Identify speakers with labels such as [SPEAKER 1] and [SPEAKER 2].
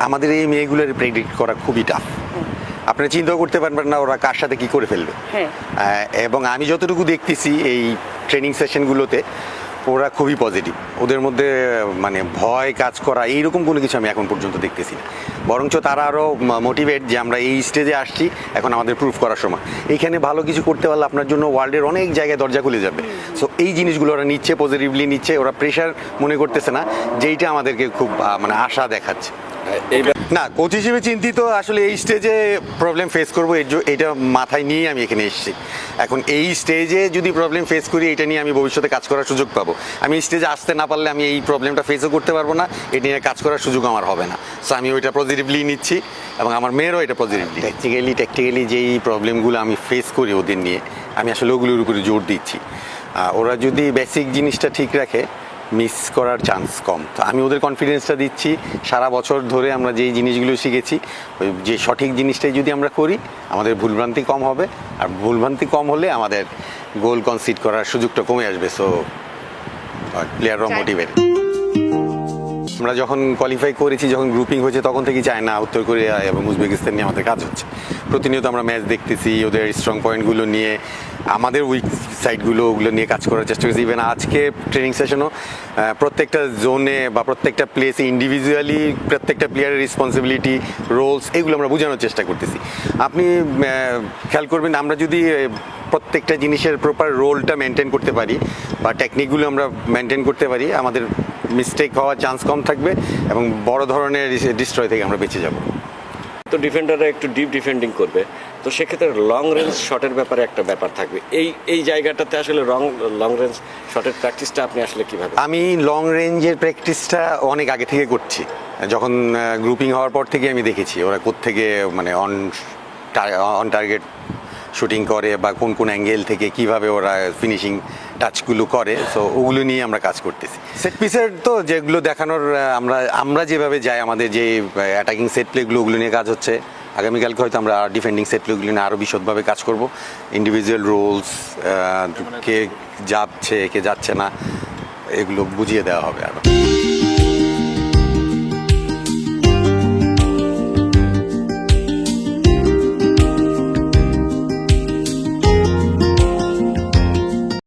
[SPEAKER 1] আমাদের এই মেয়েগুলোর প্রেডিক্ট করা খুবই টাফ। আপনি চিন্তাও করতে পারবেন না ওরা কার সাথে কি করে ফেলবে। এবং আমি যতটুকু দেখতেছি এই ট্রেনিং সেশনগুলোতে ওরা খুবই পজিটিভ, ওদের মধ্যে মানে ভয় কাজ করা এইরকম কোনো কিছু আমি এখন পর্যন্ত দেখতেছি না। বরঞ্চ তারা আরও মোটিভেট যে আমরা এই স্টেজে আসছি, এখন আমাদের প্রুফ করার সময়। এইখানে ভালো কিছু করতে পারলে আপনার জন্য ওয়ার্ল্ডের অনেক জায়গায় দরজা খুলে যাবে। সো এই জিনিসগুলো ওরা নিচ্ছে, পজিটিভলি নিচ্ছে, ওরা প্রেশার মনে করতেছে না, যেইটা আমাদেরকে খুব মানে আশা দেখাচ্ছে। না, কোচ হিসেবে চিন্তিত আসলে এই স্টেজে প্রবলেম ফেস করবো এটা মাথায় নিয়ে আমি এখানে এসেছি। এখন এই স্টেজে যদি প্রবলেম ফেস করি, এটা নিয়ে আমি ভবিষ্যতে কাজ করার সুযোগ পাবো। আমি এই স্টেজে আসতে না পারলে আমি এই প্রবলেমটা ফেসও করতে পারবো না, এটা নিয়ে কাজ করার সুযোগ আমার হবে না। সো আমি ওইটা পজিটিভলি নিচ্ছি এবং আমার মেয়েরও এটা পজিটিভলি। ট্যাকটিক্যালি যেই প্রবলেমগুলো আমি ফেস করি ওদের নিয়ে, আমি আসলে ওগুলোর উপরে জোর দিচ্ছি। ওরা যদি বেসিক জিনিসটা ঠিক রাখে, মিস করার চান্স কম। তো আমি ওদের কনফিডেন্সটা দিচ্ছি, সারা বছর ধরে আমরা যেই জিনিসগুলো শিখেছি, ওই যে সঠিক জিনিসটাই যদি আমরা করি, আমাদের ভুলভ্রান্তি কম হবে। আর ভুলভ্রান্তি কম হলে আমাদের গোল কনসিড করার সুযোগটা কমে আসবে। সো প্লেয়াররা মোটিভেট। আমরা যখন কোয়ালিফাই করেছি, যখন গ্রুপিং হয়েছে, তখন থেকেই চায়না, উত্তর কোরিয়া এবং উজবেকিস্তান নিয়ে আমাদের কাজ হচ্ছে। প্রতিনিয়ত আমরা ম্যাচ দেখতেছি, ওদের স্ট্রং পয়েন্টগুলো নিয়ে, আমাদের উইক সাইডগুলো ওগুলো নিয়ে কাজ করার চেষ্টা করছি। ইভেন আজকে ট্রেনিং সেশনও প্রত্যেকটা জোনে বা প্রত্যেকটা প্লেসে ইন্ডিভিজুয়ালি প্রত্যেকটা প্লেয়ারের রেসপন্সিবিলিটি, রোলস, এগুলো আমরা বোঝানোর চেষ্টা করতেছি। আপনি খেয়াল করবেন, আমরা যদি প্রত্যেকটা জিনিসের প্রপার রোলটা মেনটেন করতে পারি বা টেকনিকগুলো আমরা মেনটেন করতে পারি, আমাদের মিস্টেক হওয়ার চান্স কম থাকবে এবং বড় ধরনের ডিস্ট্রয় থেকে আমরা বেঁচে যাব।
[SPEAKER 2] তো ডিফেন্ডাররা একটু ডিপ ডিফেন্ডিং করবে, তো সেক্ষেত্রে লং রেঞ্জ শটের ব্যাপারে একটা ব্যাপার থাকবে। এই জায়গাটাতে আসলে লং রেঞ্জ শটের প্র্যাকটিসটা আপনি আসলে কীভাবে?
[SPEAKER 1] আমি লং রেঞ্জের প্র্যাকটিসটা অনেক আগে থেকে করছি। যখন গ্রুপিং হওয়ার পর থেকে আমি দেখেছি ওরা কোত্থেকে মানে অন টার্গেট শুটিং করে বা কোন কোন অ্যাঙ্গেল থেকে কিভাবে ওরা ফিনিশিং টাচগুলো করে। সো ওগুলো নিয়ে আমরা কাজ করতেছি। সেট পিসের তো যেগুলো দেখানোর, আমরা যেভাবে যাই, আমাদের যে অ্যাটাকিং সেট প্লেগুলো, ওগুলো নিয়ে কাজ হচ্ছে। আগামীকালকে হয়তো আমরা ডিফেন্ডিং সেট প্লেগুলো নিয়ে আরও বিশদভাবে কাজ করব। ইন্ডিভিজুয়াল রোলস, কে যাচ্ছে কে যাচ্ছে না, এগুলো বুঝিয়ে দেওয়া হবে আরও।